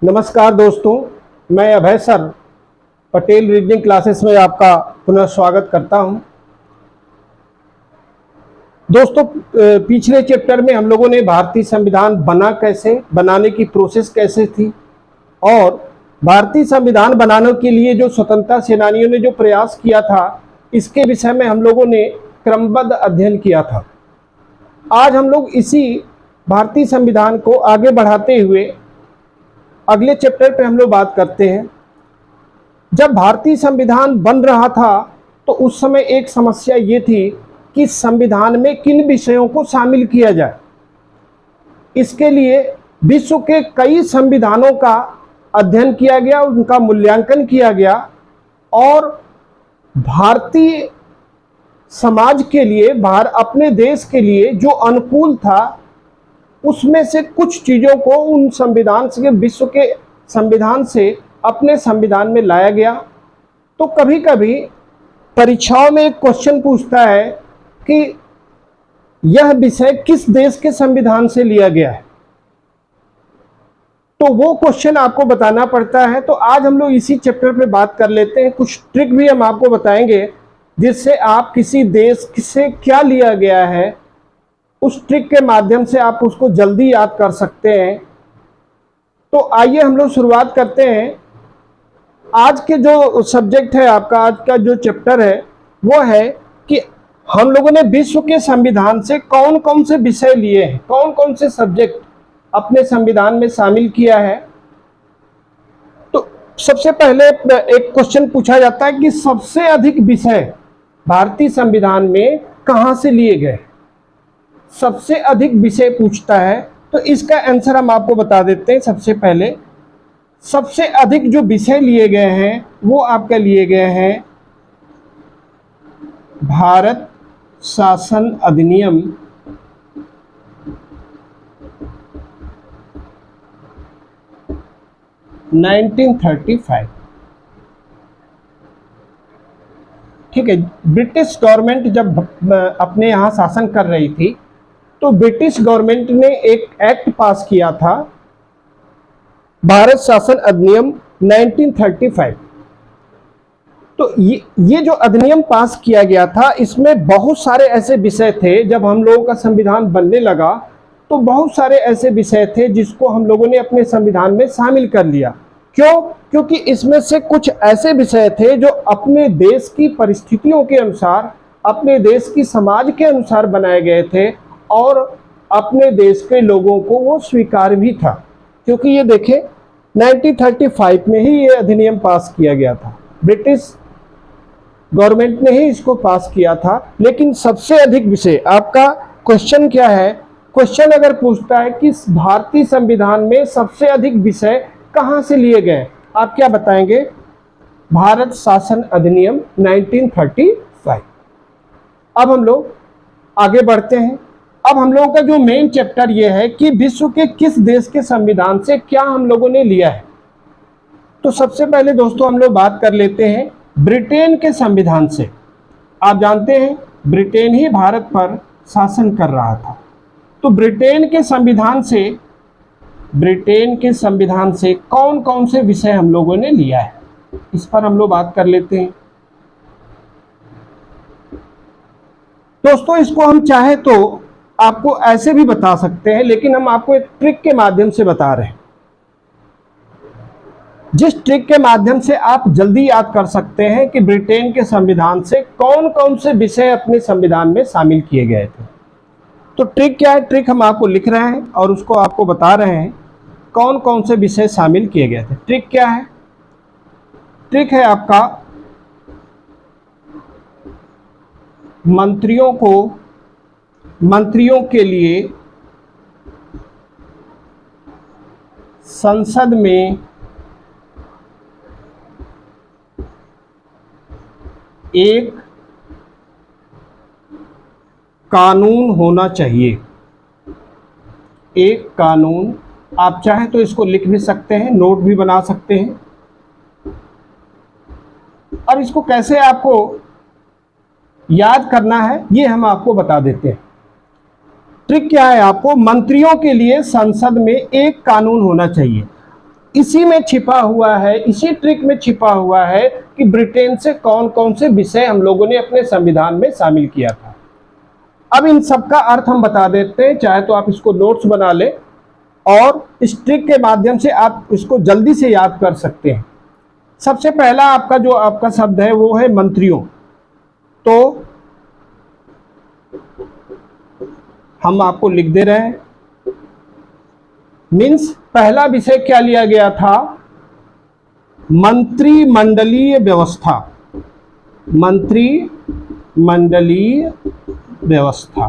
नमस्कार दोस्तों, मैं अभय सर पटेल रीडिंग क्लासेस में आपका पुनः स्वागत करता हूं। दोस्तों, पिछले चैप्टर में हम लोगों ने भारतीय संविधान बना कैसे, बनाने की प्रोसेस कैसे थी और भारतीय संविधान बनाने के लिए जो स्वतंत्रता सेनानियों ने जो प्रयास किया था, इसके विषय में हम लोगों ने क्रमबद्ध अध्ययन किया था। आज हम लोग इसी भारतीय संविधान को आगे बढ़ाते हुए अगले चैप्टर पे हम लोग बात करते हैं। जब भारतीय संविधान बन रहा था तो उस समय एक समस्या ये थी कि संविधान में किन विषयों को शामिल किया जाए। इसके लिए विश्व के कई संविधानों का अध्ययन किया गया, उनका मूल्यांकन किया गया और भारतीय समाज के लिए, अपने देश के लिए जो अनुकूल था उसमें से कुछ चीज़ों को उन संविधान से, विश्व के संविधान से अपने संविधान में लाया गया। तो कभी कभी परीक्षाओं में एक क्वेश्चन पूछता है कि यह विषय किस देश के संविधान से लिया गया है, तो वो क्वेश्चन आपको बताना पड़ता है। तो आज हम लोग इसी चैप्टर पे बात कर लेते हैं। कुछ ट्रिक भी हम आपको बताएंगे जिससे आप किसी देश से क्या लिया गया है, उस ट्रिक के माध्यम से आप उसको जल्दी याद कर सकते हैं। तो आइए हम लोग शुरुआत करते हैं। आज के जो सब्जेक्ट है आपका, आज का जो चैप्टर है वो है कि हम लोगों ने विश्व के संविधान से कौन कौन से विषय लिए हैं, कौन कौन से सब्जेक्ट अपने संविधान में शामिल किया है। तो सबसे पहले एक क्वेश्चन पूछा जाता है कि सबसे अधिक विषय भारतीय संविधान में कहां से लिए गए। सबसे अधिक विषय पूछता है तो इसका आंसर हम आपको बता देते हैं। सबसे पहले सबसे अधिक जो विषय लिए गए हैं वो आपके लिए गए हैं भारत शासन अधिनियम 1935। ठीक है, ब्रिटिश गवर्नमेंट जब अपने यहाँ शासन कर रही थी तो ब्रिटिश गवर्नमेंट ने एक एक्ट पास किया था, भारत शासन अधिनियम 1935। तो ये जो अधिनियम पास किया गया था, इसमें बहुत सारे ऐसे विषय थे। जब हम लोगों का संविधान बनने लगा तो बहुत सारे ऐसे विषय थे जिसको हम लोगों ने अपने संविधान में शामिल कर लिया। क्यों? क्योंकि इसमें से कुछ ऐसे विषय थे जो अपने देश की परिस्थितियों के अनुसार, अपने देश की समाज के अनुसार बनाए गए थे और अपने देश के लोगों को वो स्वीकार भी था। क्योंकि ये देखें, 1935 में ही ये अधिनियम पास किया गया था, ब्रिटिश गवर्नमेंट ने ही इसको पास किया था। लेकिन सबसे अधिक विषय, आपका क्वेश्चन क्या है, क्वेश्चन अगर पूछता है कि भारतीय संविधान में सबसे अधिक विषय कहां से लिए गए, आप क्या बताएंगे? भारत शासन अधिनियम 1935। अब हम लोग आगे बढ़ते हैं। अब हम लोगों का जो मेन चैप्टर ये है कि विश्व के किस देश के संविधान से क्या हम लोगों ने लिया है। तो सबसे पहले दोस्तों हम लोग बात कर लेते हैं ब्रिटेन के संविधान से। आप जानते हैं ब्रिटेन ही भारत पर शासन कर रहा था। तो ब्रिटेन के संविधान से कौन कौन से विषय हम लोगों ने लिया है, इस पर हम लोग बात कर लेते हैं। दोस्तों, इसको हम चाहे तो आपको ऐसे भी बता सकते हैं, लेकिन हम आपको एक ट्रिक के माध्यम से बता रहे हैं, जिस ट्रिक के माध्यम से आप जल्दी याद कर सकते हैं कि ब्रिटेन के संविधान से कौन कौन से विषय अपने संविधान में शामिल किए गए थे। तो ट्रिक क्या है? ट्रिक हम आपको लिख रहे हैं और उसको आपको बता रहे हैं कौन कौन से विषय शामिल किए गए थे। ट्रिक क्या है? ट्रिक है आपका मंत्रियों के लिए संसद में एक कानून होना चाहिए। एक कानून, आप चाहें तो इसको लिख भी सकते हैं, नोट भी बना सकते हैं। और इसको कैसे आपको याद करना है ये हम आपको बता देते हैं। ट्रिक क्या है? आपको मंत्रियों के लिए संसद में एक कानून होना चाहिए। इसी में छिपा हुआ है, इसी ट्रिक में छिपा हुआ है कि ब्रिटेन से कौन कौन से विषय हम लोगों ने अपने संविधान में शामिल किया था। अब इन सब का अर्थ हम बता देते हैं, चाहे तो आप इसको नोट्स बना लें और इस ट्रिक के माध्यम से आप इसको जल्दी से याद कर सकते हैं। सबसे पहला आपका शब्द है वो है मंत्रियों। तो हम आपको लिख दे रहे हैं, मीन्स पहला विषय क्या लिया गया था? मंत्रिमंडलीय व्यवस्था। मंत्रिमंडलीय व्यवस्था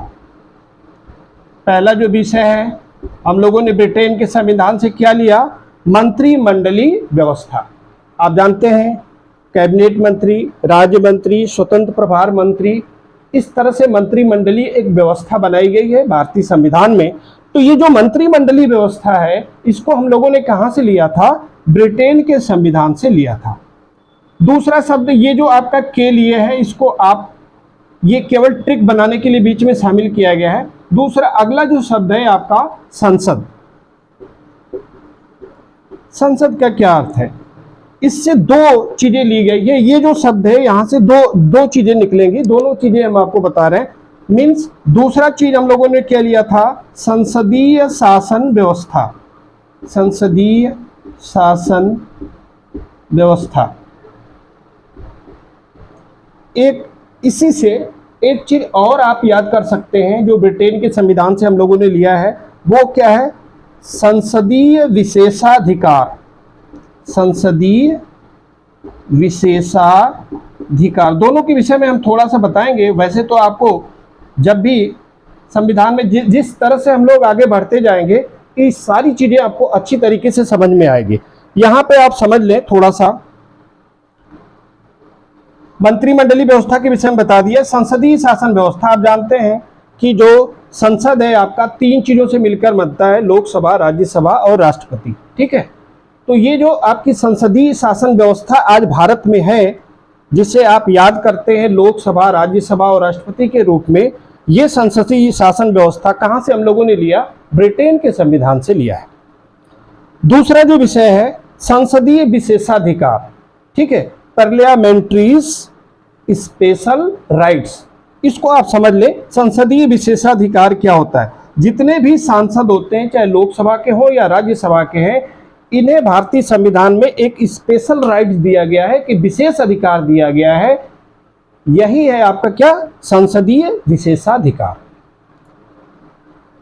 पहला जो विषय है। हम लोगों ने ब्रिटेन के संविधान से क्या लिया? मंत्रिमंडलीय व्यवस्था। आप जानते हैं कैबिनेट मंत्री, राज्य मंत्री, स्वतंत्र प्रभार मंत्री, इस तरह से मंत्रिमंडलीय एक व्यवस्था बनाई गई है भारतीय संविधान में। तो ये जो मंत्रिमंडलीय व्यवस्था है, इसको हम लोगों ने कहां से लिया था? ब्रिटेन के संविधान से लिया था। दूसरा शब्द ये जो आपका के लिए है, इसको आप ये केवल ट्रिक बनाने के लिए बीच में शामिल किया गया है। दूसरा अगला जो शब्द है आपका संसद। संसद का क्या अर्थ है? इससे दो चीजें ली गई है। ये जो शब्द है यहां से दो चीजें निकलेंगी, दोनों चीजें हम आपको बता रहे हैं। मीन्स दूसरा चीज हम लोगों ने क्या लिया था? संसदीय शासन व्यवस्था। संसदीय शासन व्यवस्था। एक इसी से एक चीज और आप याद कर सकते हैं जो ब्रिटेन के संविधान से हम लोगों ने लिया है, वो क्या है? संसदीय विशेषाधिकार। संसदीय विशेषाधिकार, दोनों के विषय में हम थोड़ा सा बताएंगे। वैसे तो आपको जब भी संविधान में जिस तरह से हम लोग आगे बढ़ते जाएंगे, ये सारी चीजें आपको अच्छी तरीके से समझ में आएगी। यहां पे आप समझ लें थोड़ा सा, मंत्रिमंडलीय व्यवस्था के विषय में बता दिया। संसदीय शासन व्यवस्था, आप जानते हैं कि जो संसद है आपका 3 चीजों से मिलकर बनता है, लोकसभा, राज्यसभा और राष्ट्रपति। ठीक है, तो ये जो आपकी संसदीय शासन व्यवस्था आज भारत में है, जिसे आप याद करते हैं लोकसभा, राज्यसभा और राष्ट्रपति के रूप में, ये संसदीय शासन व्यवस्था कहां से हम लोगों ने लिया? ब्रिटेन के संविधान से लिया है। दूसरा जो विषय है संसदीय विशेषाधिकार। ठीक है, पार्लियामेंट्रीज स्पेशल राइट्स, इसको आप समझ लें। संसदीय विशेषाधिकार क्या होता है? जितने भी सांसद होते हैं, चाहे लोकसभा के हो या राज्यसभा के हैं, इन्हें भारतीय संविधान में एक स्पेशल राइट्स दिया गया है, कि विशेष अधिकार दिया गया है। यही है आपका क्या? संसदीय विशेषाधिकार।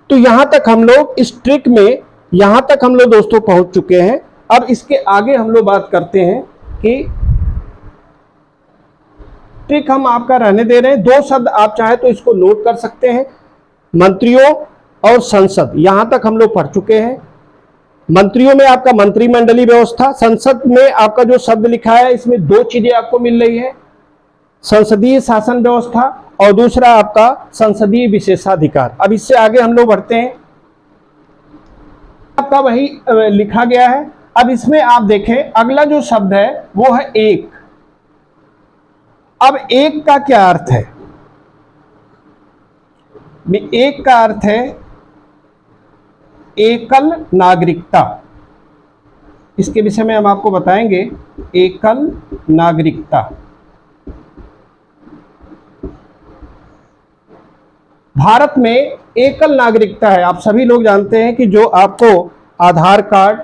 तो यहां तक हम लोग इस ट्रिक में, यहां तक हम लोग दोस्तों पहुंच चुके हैं। अब इसके आगे हम लोग बात करते हैं कि ट्रिक हम आपका रहने दे रहे हैं। 2 शब्द आप चाहे तो इसको नोट कर सकते हैं, मंत्रियों और संसद। यहां तक हम लोग पढ़ चुके हैं। मंत्रियों में आपका मंत्रिमंडलीय व्यवस्था, संसद में आपका जो शब्द लिखा है इसमें 2 चीजें आपको मिल रही है, संसदीय शासन व्यवस्था और दूसरा आपका संसदीय विशेषाधिकार। अब इससे आगे हम लोग बढ़ते हैं, आपका वही लिखा गया है। अब इसमें आप देखें अगला जो शब्द है वो है एक। अब एक का क्या अर्थ है? एक का अर्थ है एकल नागरिकता। इसके विषय में हम आपको बताएंगे। एकल नागरिकता, भारत में एकल नागरिकता है। आप सभी लोग जानते हैं कि जो आपको आधार कार्ड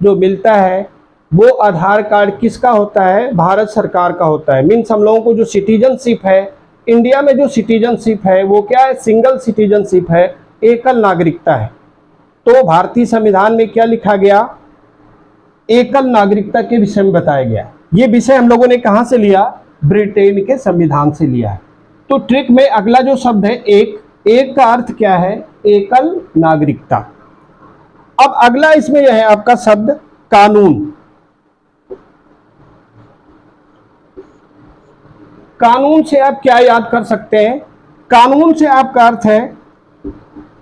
जो मिलता है, वो आधार कार्ड किसका होता है? भारत सरकार का होता है। मीन्स हम लोगों को जो सिटीजनशिप है, इंडिया में जो सिटीजनशिप है वो क्या है? सिंगल सिटीजनशिप है, एकल नागरिकता है। तो भारतीय संविधान में क्या लिखा गया? एकल नागरिकता के विषय में बताया गया। ये विषय हम लोगों ने कहां से लिया? ब्रिटेन के संविधान से लिया है। तो ट्रिक में अगला जो शब्द है एक, एक का अर्थ क्या है? एकल नागरिकता। अब अगला इसमें यह है आपका शब्द कानून। कानून से आप क्या याद कर सकते हैं? कानून से आपका अर्थ है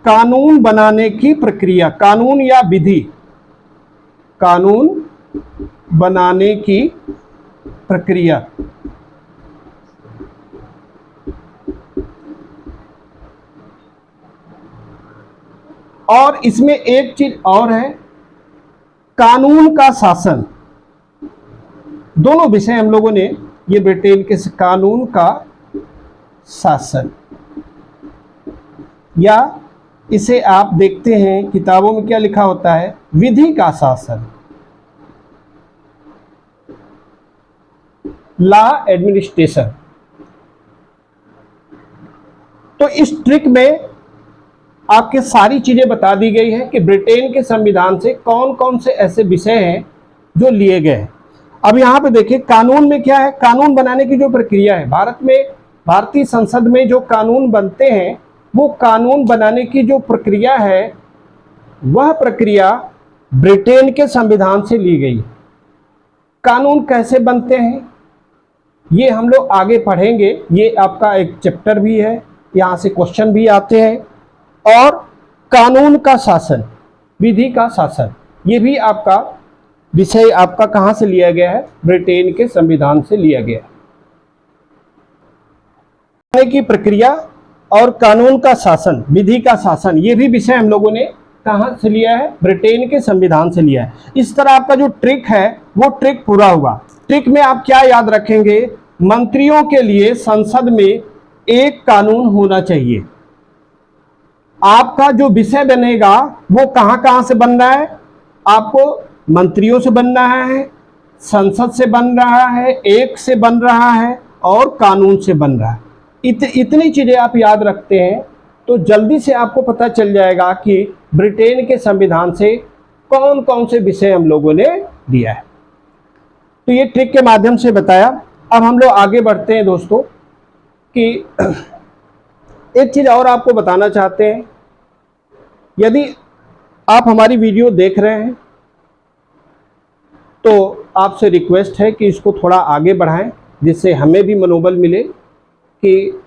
कानून बनाने की प्रक्रिया, कानून या विधि, कानून बनाने की प्रक्रिया। और इसमें एक चीज और है, कानून का शासन, दोनों विषय हम लोगों ने ये ब्रिटेन के कानून का शासन, या इसे आप देखते हैं किताबों में क्या लिखा होता है, विधि का शासन, लॉ एडमिनिस्ट्रेशन। तो इस ट्रिक में आपके सारी चीजें बता दी गई है कि ब्रिटेन के संविधान से कौन कौन से ऐसे विषय हैं जो लिए गए हैं। अब यहां पे देखिए कानून में क्या है, कानून बनाने की जो प्रक्रिया है, भारत में भारतीय संसद में जो कानून बनते हैं, वो कानून बनाने की जो प्रक्रिया है, वह प्रक्रिया ब्रिटेन के संविधान से ली गई। कानून कैसे बनते हैं ये हम लोग आगे पढ़ेंगे, ये आपका एक चैप्टर भी है, यहाँ से क्वेश्चन भी आते हैं। और कानून का शासन, विधि का शासन, ये भी आपका विषय आपका कहाँ से लिया गया है, ब्रिटेन के संविधान से लिया गया है। की प्रक्रिया और कानून का शासन, विधि का शासन, ये भी विषय हम लोगों ने कहाँ से लिया है, ब्रिटेन के संविधान से लिया है। इस तरह आपका जो ट्रिक है वो ट्रिक पूरा हुआ। ट्रिक में आप क्या याद रखेंगे, मंत्रियों के लिए संसद में एक कानून होना चाहिए। आपका जो विषय बनेगा वो कहाँ कहाँ से बन रहा है, आपको मंत्रियों से बन रहा है, संसद से बन रहा है, एक से बन रहा है और कानून से बन रहा है। इतनी चीजें आप याद रखते हैं तो जल्दी से आपको पता चल जाएगा कि ब्रिटेन के संविधान से कौन कौन से विषय हम लोगों ने दिया है। तो ये ट्रिक के माध्यम से बताया। अब हम लोग आगे बढ़ते हैं दोस्तों कि एक चीज और आपको बताना चाहते हैं। यदि आप हमारी वीडियो देख रहे हैं तो आपसे रिक्वेस्ट है कि इसको थोड़ा आगे बढ़ाएं, जिससे हमें भी मनोबल मिले कि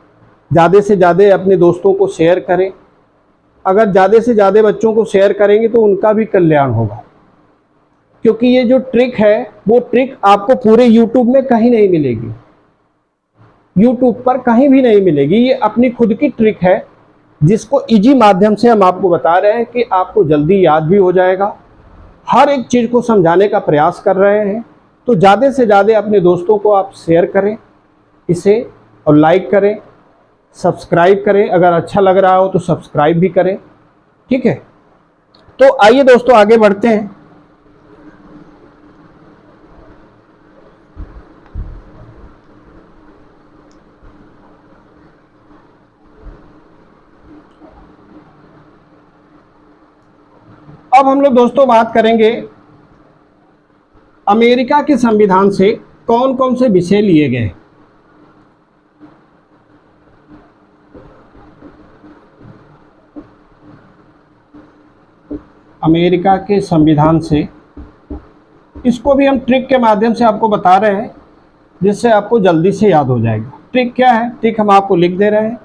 ज़्यादा से ज़्यादा अपने दोस्तों को शेयर करें। अगर ज़्यादा से ज़्यादा बच्चों को शेयर करेंगे तो उनका भी कल्याण होगा, क्योंकि ये जो ट्रिक है वो ट्रिक आपको पूरे YouTube में कहीं नहीं मिलेगी, YouTube पर कहीं भी नहीं मिलेगी। ये अपनी खुद की ट्रिक है जिसको इजी माध्यम से हम आपको बता रहे हैं कि आपको जल्दी याद भी हो जाएगा। हर एक चीज़ को समझाने का प्रयास कर रहे हैं, तो ज़्यादा से ज़्यादा अपने दोस्तों को आप शेयर करें इसे, और लाइक करें, सब्सक्राइब करें। अगर अच्छा लग रहा हो तो सब्सक्राइब भी करें, ठीक है। तो आइए दोस्तों आगे बढ़ते हैं। अब हम लोग दोस्तों बात करेंगे अमेरिका के संविधान से कौन कौन से विषय लिए गए। अमेरिका के संविधान से, इसको भी हम ट्रिक के माध्यम से आपको बता रहे हैं जिससे आपको जल्दी से याद हो जाएगा। ट्रिक क्या है, ट्रिक हम आपको लिख दे रहे हैं।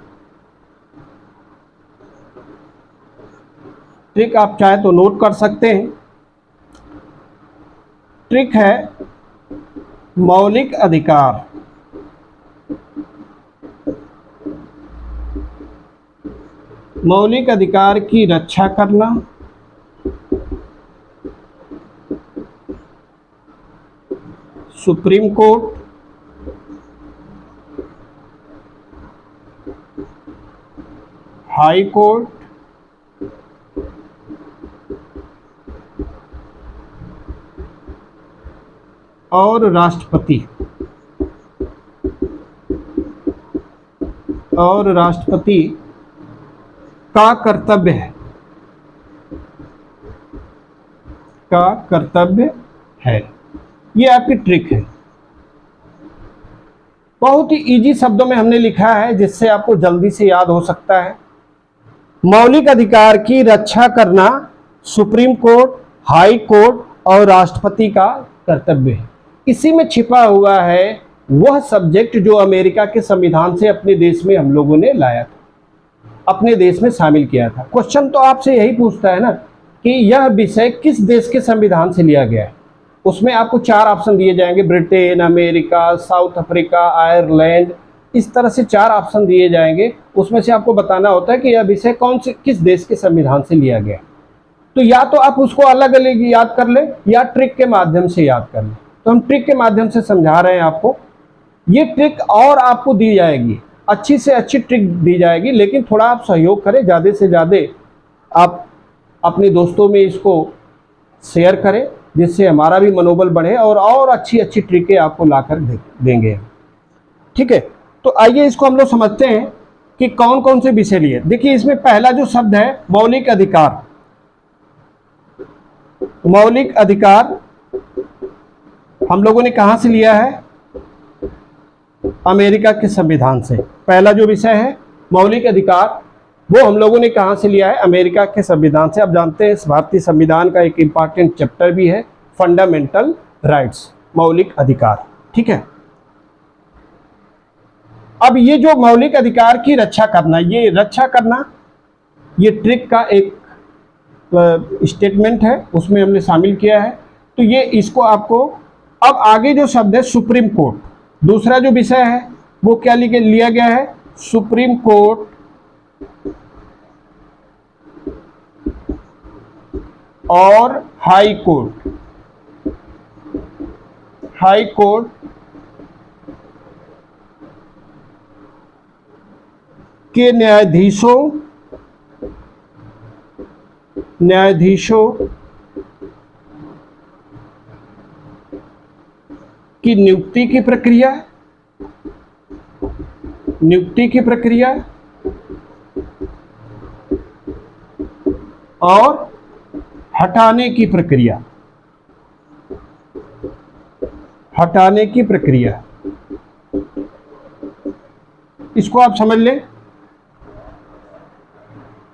ट्रिक आप चाहे तो नोट कर सकते हैं। ट्रिक है मौलिक अधिकार। मौलिक अधिकार की रक्षा करना, सुप्रीम कोर्ट, हाई कोर्ट, और राष्ट्रपति, और राष्ट्रपति का कर्तव्य है, का कर्तव्य है। ये आपकी ट्रिक है। बहुत ही इजी शब्दों में हमने लिखा है जिससे आपको जल्दी से याद हो सकता है। मौलिक अधिकार की रक्षा करना सुप्रीम कोर्ट, हाई कोर्ट और राष्ट्रपति का कर्तव्य है। इसी में छिपा हुआ है वह सब्जेक्ट जो अमेरिका के संविधान से अपने देश में हम लोगों ने लाया था, अपने देश में शामिल किया था। क्वेश्चन तो आपसे यही पूछता है ना कि यह विषय किस देश के संविधान से लिया गया है। उसमें आपको 4 ऑप्शन दिए जाएंगे, Britain, America, south Africa, Ireland, इस तरह से 4 ऑप्शन दिए जाएंगे। उसमें से आपको बताना होता है कि यह विषय कौन से किस देश के संविधान से लिया गया। तो या तो आप उसको अलग अलग याद कर ले या ट्रिक के माध्यम से याद कर ले। तो हम ट्रिक के माध्यम से समझा रहे हैं आपको। ये ट्रिक और आपको दी जाएगी, अच्छी से अच्छी ट्रिक दी जाएगी, लेकिन थोड़ा आप सहयोग करें, ज़्यादा से ज़्यादा आप अपने दोस्तों में इसको शेयर करें, जिससे हमारा भी मनोबल बढ़े और अच्छी अच्छी ट्रिकें आपको लाकर देंगे। ठीक है, तो आइए इसको हम लोग समझते हैं कि कौन कौन से विषय लिए। देखिए, इसमें पहला जो शब्द है मौलिक अधिकार। मौलिक अधिकार हम लोगों ने कहां से लिया है? अमेरिका के संविधान से। पहला जो विषय है मौलिक अधिकार, वो हम लोगों ने कहां से लिया है? अमेरिका के संविधान से। आप जानते हैं इस भारतीय संविधान का एक इंपॉर्टेंट चैप्टर भी है, फंडामेंटल राइट्स, मौलिक अधिकार। ठीक है, अब ये जो मौलिक अधिकार की रक्षा करना, ये रक्षा करना, ये ट्रिक का एक स्टेटमेंट है, उसमें हमने शामिल किया है। तो ये इसको आपको, अब आगे जो शब्द है सुप्रीम कोर्ट, दूसरा जो विषय है वो क्या लिया गया है? सुप्रीम कोर्ट और हाई कोर्ट। हाई कोर्ट के न्यायाधीशों की नियुक्ति की प्रक्रिया और हटाने की प्रक्रिया, इसको आप समझ लें।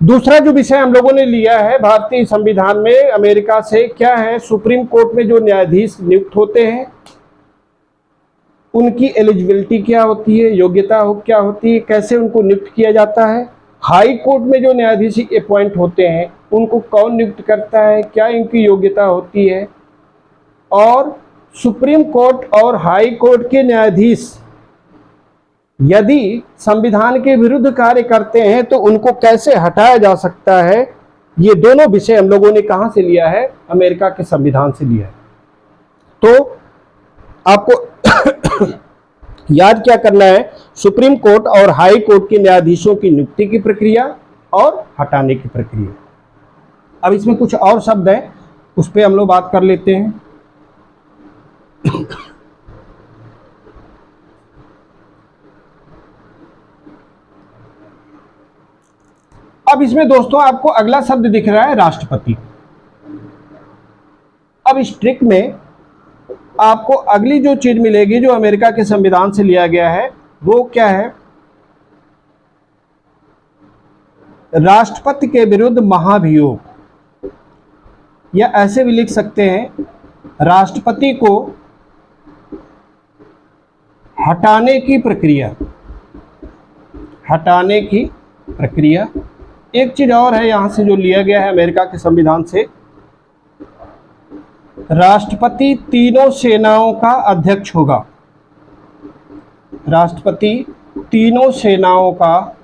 दूसरा जो विषय हम लोगों ने लिया है भारतीय संविधान में अमेरिका से, क्या है? सुप्रीम कोर्ट में जो न्यायाधीश नियुक्त होते हैं उनकी एलिजिबिलिटी क्या होती है, योग्यता क्या होती है, कैसे उनको नियुक्त किया जाता है। हाई कोर्ट में जो न्यायाधीश अपॉइंट होते हैं उनको कौन नियुक्त करता है, क्या इनकी योग्यता होती है। और सुप्रीम कोर्ट और हाई कोर्ट के न्यायाधीश यदि संविधान के विरुद्ध कार्य करते हैं तो उनको कैसे हटाया जा सकता है। ये दोनों विषय हम लोगों ने कहां से लिया है? अमेरिका के संविधान से लिया है। तो आपको याद क्या करना है? सुप्रीम कोर्ट और हाई कोर्ट के न्यायाधीशों की नियुक्ति की प्रक्रिया और हटाने की प्रक्रिया। अब इसमें कुछ और शब्द हैं, उस पर हम लोग बात कर लेते हैं। अब इसमें दोस्तों आपको अगला शब्द दिख रहा है राष्ट्रपति। अब इस ट्रिक में आपको अगली जो चीज मिलेगी जो अमेरिका के संविधान से लिया गया है वो क्या है? राष्ट्रपति के विरुद्ध महाभियोग, या ऐसे भी लिख सकते हैं राष्ट्रपति को हटाने की प्रक्रिया। एक चीज और है यहां से जो लिया गया है अमेरिका के संविधान से, राष्ट्रपति तीनों सेनाओं का अध्यक्ष होगा। राष्ट्रपति तीनों सेनाओं का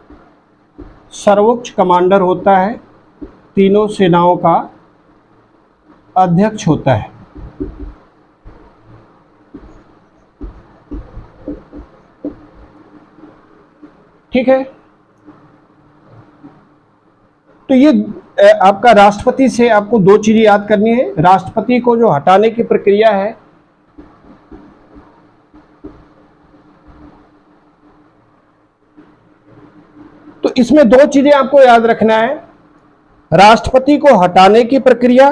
सर्वोच्च कमांडर होता है, तीनों सेनाओं का अध्यक्ष होता है। ठीक है, तो ये आपका राष्ट्रपति से आपको दो चीजें याद करनी है। राष्ट्रपति को जो हटाने की प्रक्रिया है, तो इसमें दो चीजें आपको याद रखना है, राष्ट्रपति को हटाने की प्रक्रिया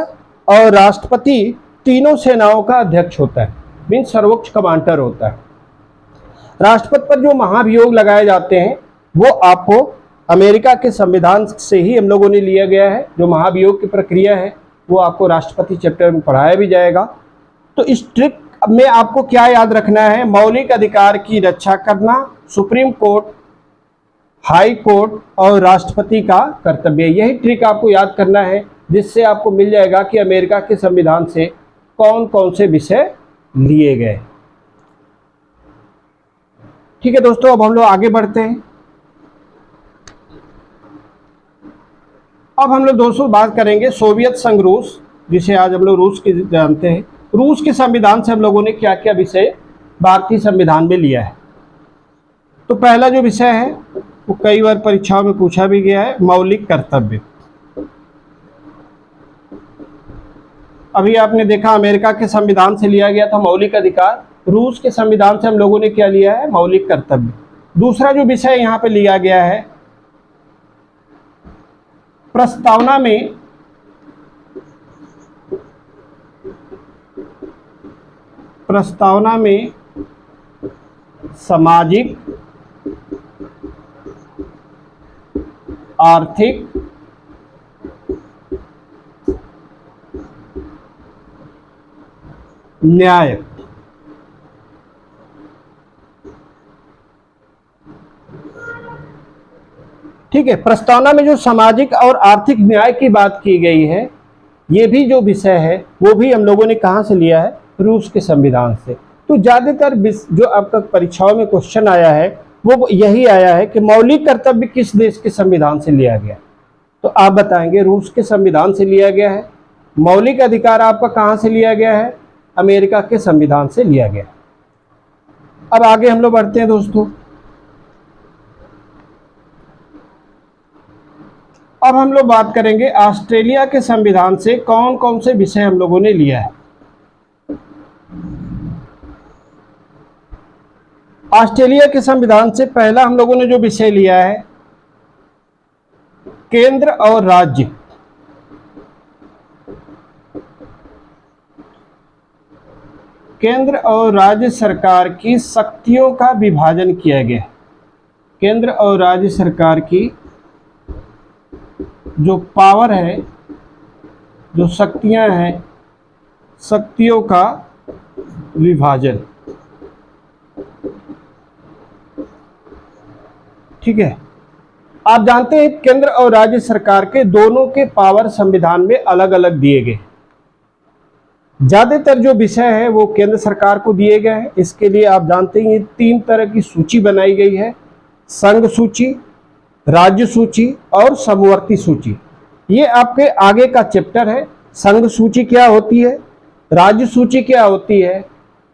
और राष्ट्रपति तीनों सेनाओं का अध्यक्ष होता है, मीन सर्वोच्च कमांडर होता है। राष्ट्रपति पर जो महाभियोग लगाए जाते हैं वो आपको अमेरिका के संविधान से ही हम लोगों ने लिया गया है। जो महाभियोग की प्रक्रिया है वो आपको राष्ट्रपति चैप्टर में पढ़ाया भी जाएगा। तो इस ट्रिक में आपको क्या याद रखना है? मौलिक अधिकार की रक्षा करना सुप्रीम कोर्ट, हाई कोर्ट और राष्ट्रपति का कर्तव्य। यही ट्रिक आपको याद करना है, जिससे आपको मिल जाएगा कि अमेरिका के संविधान से कौन कौन से विषय लिए गए। ठीक है दोस्तों, अब हम लोग आगे बढ़ते हैं। अब हम लोग दोस्तों बात करेंगे सोवियत संघ रूस, जिसे आज हम लोग रूस के जानते हैं। रूस के संविधान से हम लोगों ने क्या क्या विषय भारतीय संविधान में लिया है। तो पहला जो विषय है वो कई बार परीक्षाओं में पूछा भी गया है, मौलिक कर्तव्य। अभी आपने देखा अमेरिका के संविधान से लिया गया था मौलिक अधिकार, रूस के संविधान से हम लोगों ने क्या लिया है, मौलिक कर्तव्य। दूसरा जो विषय यहाँ पे लिया गया है, प्रस्तावना में सामाजिक, आर्थिक, न्याय, ठीक है। प्रस्तावना में जो सामाजिक और आर्थिक न्याय की बात की गई है, ये भी जो विषय है वो भी हम लोगों ने कहाँ से लिया है, रूस के संविधान से। तो ज़्यादातर जो आपका परीक्षाओं में क्वेश्चन आया है वो यही आया है कि मौलिक कर्तव्य किस देश के संविधान से लिया गया। तो आप बताएंगे रूस के संविधान से लिया गया है। मौलिक अधिकार आपका कहाँ से लिया गया है, अमेरिका के संविधान से लिया गया। अब आगे हम लोग बढ़ते हैं दोस्तों। अब हम लोग बात करेंगे ऑस्ट्रेलिया के संविधान से कौन कौन से विषय हम लोगों ने लिया है। ऑस्ट्रेलिया के संविधान से पहला हम लोगों ने जो विषय लिया है, केंद्र और राज्य। केंद्र और राज्य सरकार की शक्तियों का विभाजन किया गया। केंद्र और राज्य सरकार की जो पावर है, जो शक्तियां हैं, शक्तियों का विभाजन, ठीक है। आप जानते हैं केंद्र और राज्य सरकार के दोनों के पावर संविधान में अलग अलग दिए गए। ज्यादातर जो विषय है वो केंद्र सरकार को दिए गए हैं। इसके लिए आप जानते हैं 3 तरह की सूची बनाई गई है, संघ सूची, राज्य सूची और समवर्ती सूची। ये आपके आगे का चैप्टर है। संघ सूची क्या होती है, राज्य सूची क्या होती है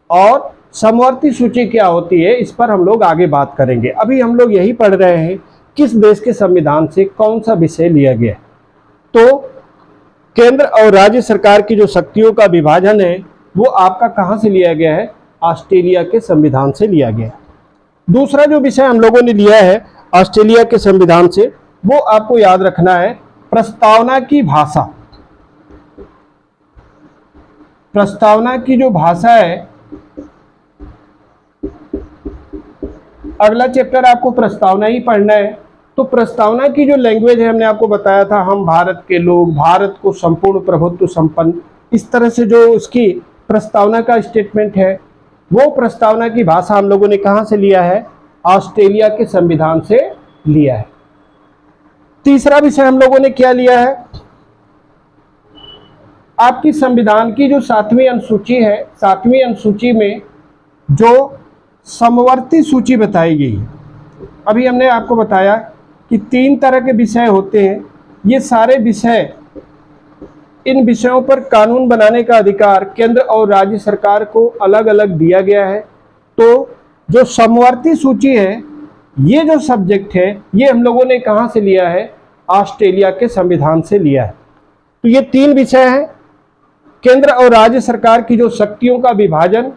और समवर्ती सूची क्या होती है, इस पर हम लोग आगे बात करेंगे। अभी हम लोग यही पढ़ रहे हैं किस देश के संविधान से कौन सा विषय लिया गया। तो केंद्र और राज्य सरकार की जो शक्तियों का विभाजन है वो आपका कहाँ से लिया गया है, ऑस्ट्रेलिया के संविधान से लिया गया। दूसरा जो विषय हम लोगों ने लिया है ऑस्ट्रेलिया के संविधान से, वो आपको याद रखना है प्रस्तावना की भाषा। प्रस्तावना की जो भाषा है, अगला चैप्टर आपको प्रस्तावना ही पढ़ना है। तो प्रस्तावना की जो लैंग्वेज है, हमने आपको बताया था हम भारत के लोग, भारत को संपूर्ण प्रभुत्व संपन्न, इस तरह से जो उसकी प्रस्तावना का स्टेटमेंट है, वो प्रस्तावना की भाषा हम लोगों ने कहाँ से लिया है, ऑस्ट्रेलिया के संविधान से लिया है। तीसरा विषय हम लोगों ने क्या लिया है, आपकी संविधान की जो 7वीं अनुसूची है, 7वीं अनुसूची में जो समवर्ती सूची बताई गई है। अभी हमने आपको बताया कि 3 तरह के विषय होते हैं। ये सारे विषय, इन विषयों पर कानून बनाने का अधिकार केंद्र और राज्य सरकार को अलग अलग दिया गया है। तो जो समवर्ती सूची है, ये जो सब्जेक्ट है, ये हम लोगों ने कहाँ से लिया है, ऑस्ट्रेलिया के संविधान से लिया है। तो ये 3 विषय हैं, केंद्र और राज्य सरकार की जो शक्तियों का विभाजन,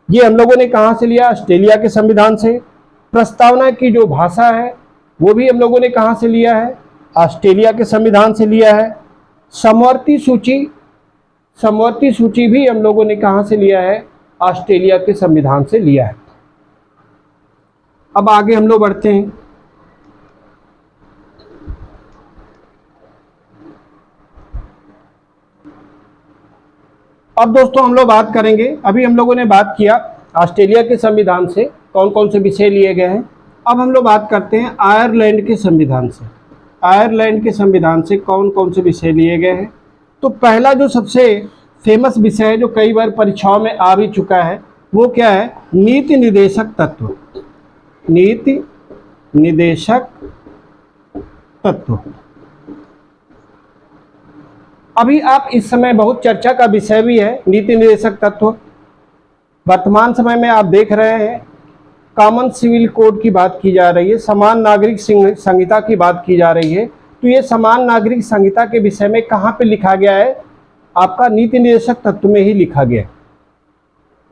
ये हम लोगों ने कहाँ से लिया, ऑस्ट्रेलिया के संविधान से। प्रस्तावना की जो भाषा है वो भी हम लोगों ने कहाँ से लिया है, ऑस्ट्रेलिया के संविधान से लिया है। समवर्ती सूची भी हम लोगों ने कहाँ से लिया है, ऑस्ट्रेलिया के संविधान से लिया है। अब आगे हम लोग बढ़ते हैं। अब दोस्तों हम लोग बात करेंगे, अभी हम लोगों ने बात किया ऑस्ट्रेलिया के संविधान से कौन कौन से विषय लिए गए हैं। अब हम लोग बात करते हैं आयरलैंड के संविधान से। आयरलैंड के संविधान से कौन कौन से विषय लिए गए हैं। तो पहला जो सबसे फेमस विषय है, जो कई बार परीक्षाओं में आ भी चुका है, वो क्या है, नीति निर्देशक तत्व। नीति निर्देशक तत्व। अभी आप इस समय बहुत चर्चा का विषय भी है नीति निर्देशक तत्व। वर्तमान समय में आप देख रहे हैं कॉमन सिविल कोड की बात की जा रही है, समान नागरिक संहिता की बात की जा रही है। तो ये समान नागरिक संहिता के विषय में कहाँ पे लिखा गया है? आपका नीति निर्देशक तत्व में ही लिखा गया है।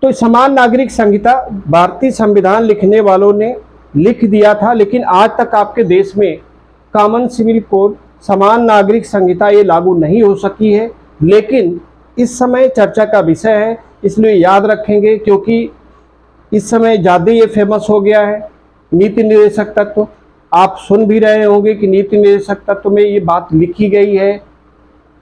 तो समान नागरिक संहिता भारतीय संविधान लिखने वालों ने लिख दिया था, लेकिन आज तक आपके देश में कॉमन सिविल कोड समान नागरिक संहिता ये लागू नहीं हो सकी है। लेकिन इस समय चर्चा का विषय है, इसलिए याद रखेंगे, क्योंकि इस समय ज़्यादा ये फेमस हो गया है नीति निर्देशक तत्व। आप सुन भी रहे होंगे कि नीति निर्देशक तत्व में ये बात लिखी गई है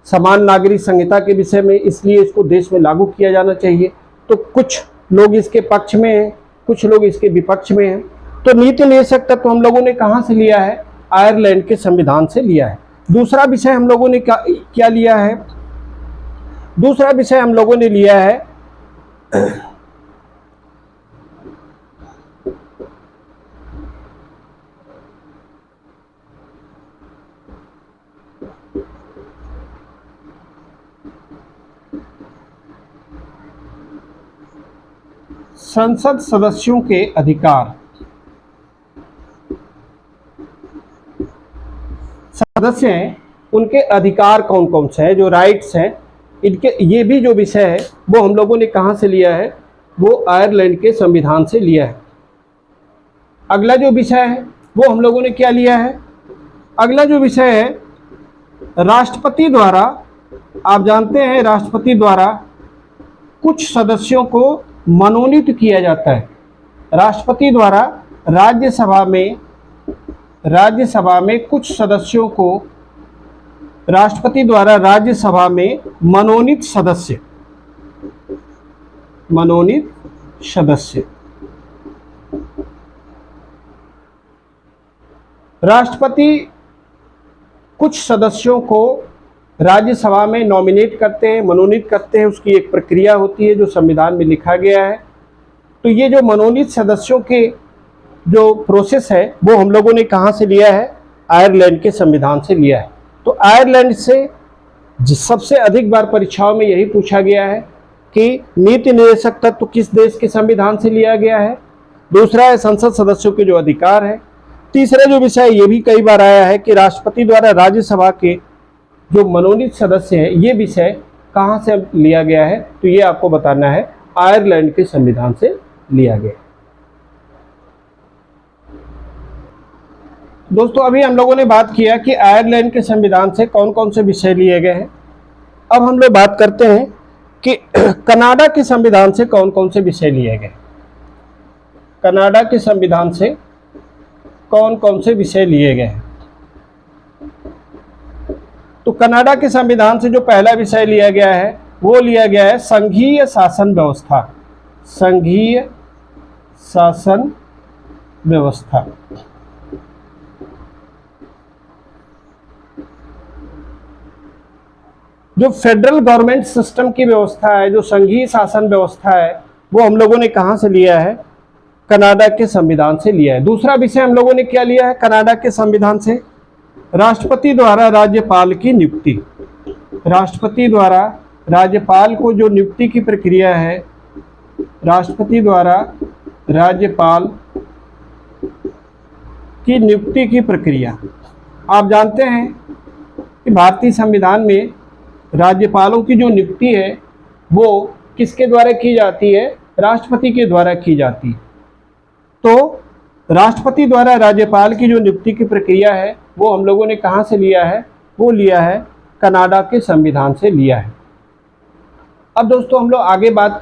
समान नागरिक संहिता के विषय में, इसलिए इसको देश में लागू किया जाना चाहिए। तो कुछ लोग इसके पक्ष में हैं, कुछ लोग इसके विपक्ष में हैं। तो नीति निर्देशक तत्व हम लोगों ने कहाँ से लिया है? आयरलैंड के संविधान से लिया है। दूसरा विषय हम लोगों ने क्या लिया है? दूसरा विषय हम लोगों ने लिया है संसद सदस्यों के अधिकार। सदस्य हैं, उनके अधिकार कौन कौन से हैं, जो राइट्स हैं इनके, ये भी जो विषय है वो हम लोगों ने कहाँ से लिया है? वो आयरलैंड के संविधान से लिया है। अगला जो विषय है वो हम लोगों ने क्या लिया है? अगला जो विषय है राष्ट्रपति द्वारा, आप जानते हैं राष्ट्रपति द्वारा कुछ सदस्यों को मनोनीत किया जाता है। राष्ट्रपति द्वारा राज्यसभा में कुछ सदस्यों को राष्ट्रपति द्वारा राज्यसभा में मनोनीत सदस्य राष्ट्रपति कुछ सदस्यों को राज्यसभा में नॉमिनेट करते हैं, मनोनीत करते हैं। उसकी एक प्रक्रिया होती है जो संविधान में लिखा गया है। तो ये जो मनोनीत सदस्यों के जो प्रोसेस है वो हम लोगों ने कहाँ से लिया है? आयरलैंड के संविधान से लिया है। तो आयरलैंड से सबसे अधिक बार परीक्षाओं में यही पूछा गया है कि नीति निर्देशक तत्व किस देश के संविधान से लिया गया है। दूसरा है संसद सदस्यों के जो अधिकार है। तीसरा जो विषय ये भी कई बार आया है कि राष्ट्रपति द्वारा राज्यसभा के जो मनोनीत सदस्य हैं, ये विषय कहाँ से लिया गया है? तो ये आपको बताना है, आयरलैंड के संविधान से लिया गया। दोस्तों अभी हम लोगों ने बात किया कि आयरलैंड के संविधान से कौन कौन से विषय लिए गए हैं। अब हम लोग बात करते हैं कि कनाडा के संविधान से कौन कौन से विषय लिए गए। कनाडा के संविधान से कौन कौन से विषय लिए गए हैं? तो कनाडा के संविधान से जो पहला विषय लिया गया है वो लिया गया है संघीय शासन व्यवस्था। संघीय शासन व्यवस्था। जो फेडरल गवर्नमेंट सिस्टम की व्यवस्था है, जो संघीय शासन व्यवस्था है, वो हम लोगों ने कहाँ से लिया है? कनाडा के संविधान से लिया है। दूसरा विषय हम लोगों ने क्या लिया है कनाडा के संविधान से? राष्ट्रपति द्वारा राज्यपाल की नियुक्ति। राष्ट्रपति द्वारा राज्यपाल को जो नियुक्ति की प्रक्रिया है, राष्ट्रपति द्वारा राज्यपाल की नियुक्ति की प्रक्रिया। आप जानते हैं कि भारतीय संविधान में राज्यपालों की जो नियुक्ति है वो किसके द्वारा की जाती है? राष्ट्रपति के द्वारा की जाती है। तो राष्ट्रपति द्वारा राज्यपाल की जो नियुक्ति की प्रक्रिया है वो हम लोगों ने कहाँ से लिया है? वो लिया है कनाडा के संविधान से लिया है। अब दोस्तों हम लोग आगे बात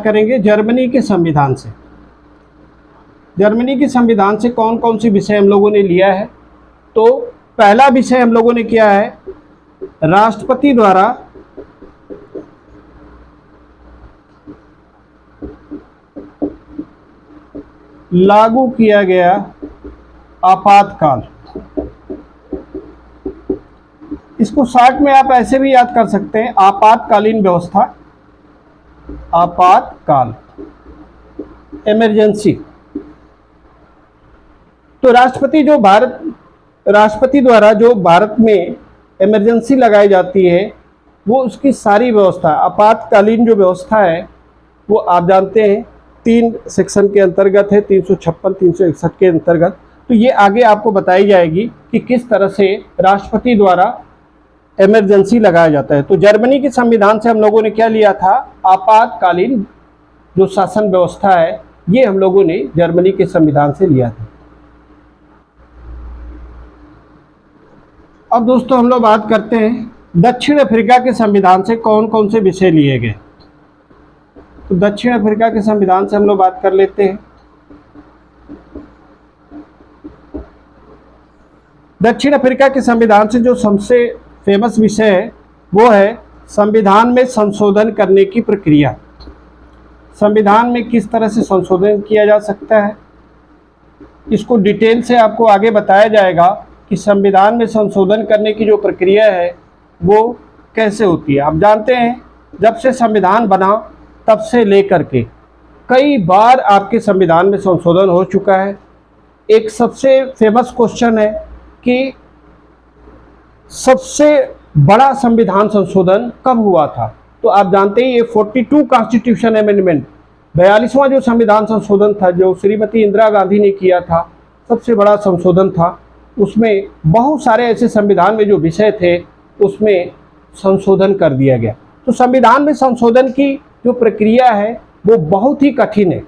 करेंगे जर्मनी के संविधान से। जर्मनी के संविधान से कौन कौन से विषय हम लोगों ने लिया है? तो पहला विषय हम लोगों ने किया है राष्ट्रपति द्वारा लागू किया गया आपातकाल। इसको शॉर्ट में आप ऐसे भी याद कर सकते हैं, आपातकालीन व्यवस्था, आपातकाल। इमरजेंसी। तो राष्ट्रपति द्वारा जो भारत में इमरजेंसी लगाई जाती है, वो उसकी सारी व्यवस्था, आपातकालीन जो व्यवस्था है वो आप जानते हैं 3 सेक्शन के अंतर्गत है, 356, 361 के अंतर्गत। तो ये आगे आपको बताई जाएगी कि किस तरह से राष्ट्रपति द्वारा इमरजेंसी लगाया जाता है। तो जर्मनी के संविधान से हम लोगों ने क्या लिया था, आपातकालीन जो शासन व्यवस्था है, ये हम लोगों ने जर्मनी के संविधान से लिया था। अब दोस्तों हम लोग बात करते हैं दक्षिण अफ्रीका के संविधान से कौन कौन से विषय लिए गए। तो दक्षिण अफ्रीका के संविधान से हम लोग बात कर लेते हैं। दक्षिण अफ्रीका के संविधान से जो सबसे फेमस विषय है वो है संविधान में संशोधन करने की प्रक्रिया। संविधान में किस तरह से संशोधन किया जा सकता है, इसको डिटेल से आपको आगे बताया जाएगा कि संविधान में संशोधन करने की जो प्रक्रिया है वो कैसे होती है। आप जानते हैं जब से संविधान बना तब से लेकर के कई बार आपके संविधान में संशोधन हो चुका है। एक सबसे फेमस क्वेश्चन है कि सबसे बड़ा संविधान संशोधन कब हुआ था। तो आप जानते हैं ये 42 कॉन्स्टिट्यूशन अमेंडमेंट, 42वां जो संविधान संशोधन था जो श्रीमती इंदिरा गांधी ने किया था, सबसे बड़ा संशोधन था। उसमें बहुत सारे ऐसे संविधान में जो विषय थे उसमें संशोधन कर दिया गया। तो संविधान में संशोधन की जो प्रक्रिया है वो बहुत ही कठिन है।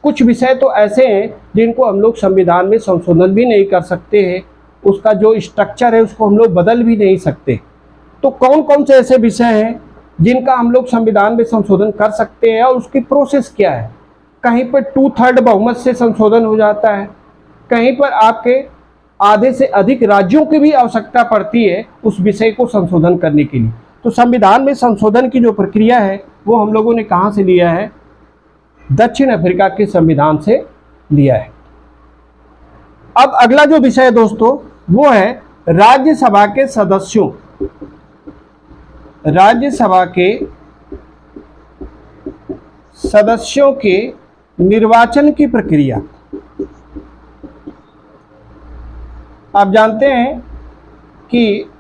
कुछ विषय तो ऐसे हैं जिनको हम लोग संविधान में संशोधन भी नहीं कर सकते हैं, उसका जो स्ट्रक्चर है उसको हम लोग बदल भी नहीं सकते। तो कौन कौन से ऐसे विषय हैं जिनका हम लोग संविधान में संशोधन कर सकते हैं और उसकी प्रोसेस क्या है। कहीं पर 2/3 बहुमत से संशोधन हो जाता है, कहीं पर आपके आधे से अधिक राज्यों की भी आवश्यकता पड़ती है उस विषय को संशोधन करने के लिए। तो संविधान में संशोधन की जो प्रक्रिया है वो हम लोगों ने कहाँ से लिया है, दक्षिण अफ्रीका के संविधान से लिया है। अब अगला जो विषय है दोस्तों वो है राज्यसभा के सदस्यों, राज्यसभा के सदस्यों के निर्वाचन की प्रक्रिया। आप जानते हैं कि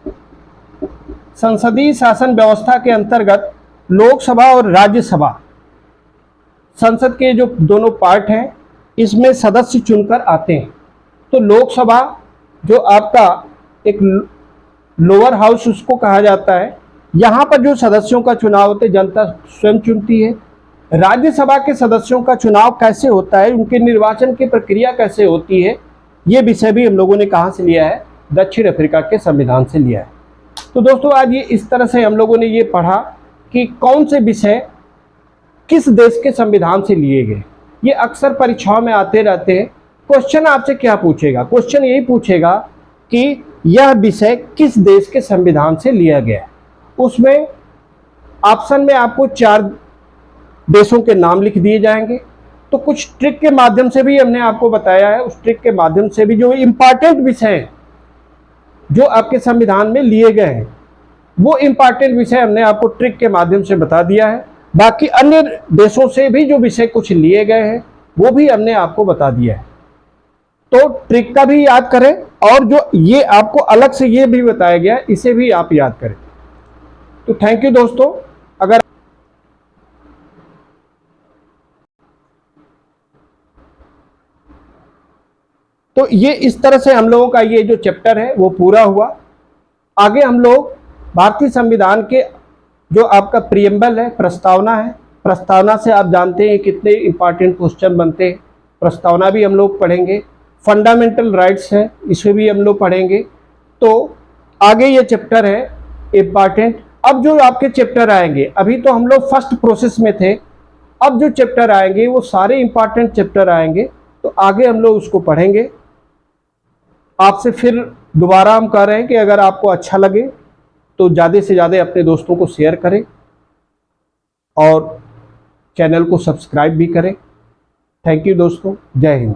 संसदीय शासन व्यवस्था के अंतर्गत लोकसभा और राज्यसभा, संसद के जो दोनों पार्ट हैं इसमें सदस्य चुनकर आते हैं। तो लोकसभा जो आपका एक लोअर हाउस उसको कहा जाता है, यहाँ पर जो सदस्यों का चुनाव होते जनता स्वयं चुनती है। राज्यसभा के सदस्यों का चुनाव कैसे होता है, उनके निर्वाचन की प्रक्रिया कैसे होती है, ये विषय भी हम लोगों ने कहाँ से लिया है, दक्षिण अफ्रीका के संविधान से लिया है। तो दोस्तों आज ये इस तरह से हम लोगों ने ये पढ़ा कि कौन से विषय किस देश के संविधान से लिए गए। ये अक्सर परीक्षाओं में आते रहते हैं। क्वेश्चन आपसे क्या पूछेगा, क्वेश्चन यही पूछेगा कि यह विषय किस देश के संविधान से लिया गया है। उसमें ऑप्शन में आपको 4 देशों के नाम लिख दिए जाएंगे। तो कुछ ट्रिक के माध्यम से भी हमने आपको बताया है, उस ट्रिक के माध्यम से भी जो इम्पॉर्टेंट विषय हैं जो आपके संविधान में लिए गए हैं वो इम्पॉर्टेंट विषय हमने आपको ट्रिक के माध्यम से बता दिया है। बाकी अन्य देशों से भी जो विषय कुछ लिए गए हैं वो भी हमने आपको बता दिया है। तो ट्रिक का भी याद करें और जो ये आपको अलग से ये भी बताया गया इसे भी आप याद करें। तो थैंक यू दोस्तों। अगर तो ये इस तरह से हम लोगों का ये जो चैप्टर है वो पूरा हुआ। आगे हम लोग भारतीय संविधान के जो आपका प्रियम्बल है, प्रस्तावना है, प्रस्तावना से आप जानते हैं कितने इंपॉर्टेंट क्वेश्चन बनते हैं, प्रस्तावना भी हम लोग पढ़ेंगे। फंडामेंटल राइट्स है, इसे भी हम लोग पढ़ेंगे। तो आगे ये चैप्टर है इम्पॉर्टेंट। अब जो आपके चैप्टर आएंगे, अभी तो हम लोग फर्स्ट प्रोसेस में थे, अब जो चैप्टर आएंगे वो सारे इंपॉर्टेंट चैप्टर आएंगे। तो आगे हम लोग उसको पढ़ेंगे। आपसे फिर दोबारा हम कह रहे हैं कि अगर आपको अच्छा लगे तो ज़्यादा से ज़्यादा अपने दोस्तों को शेयर करें और चैनल को सब्सक्राइब भी करें। थैंक यू दोस्तों, जय हिंद।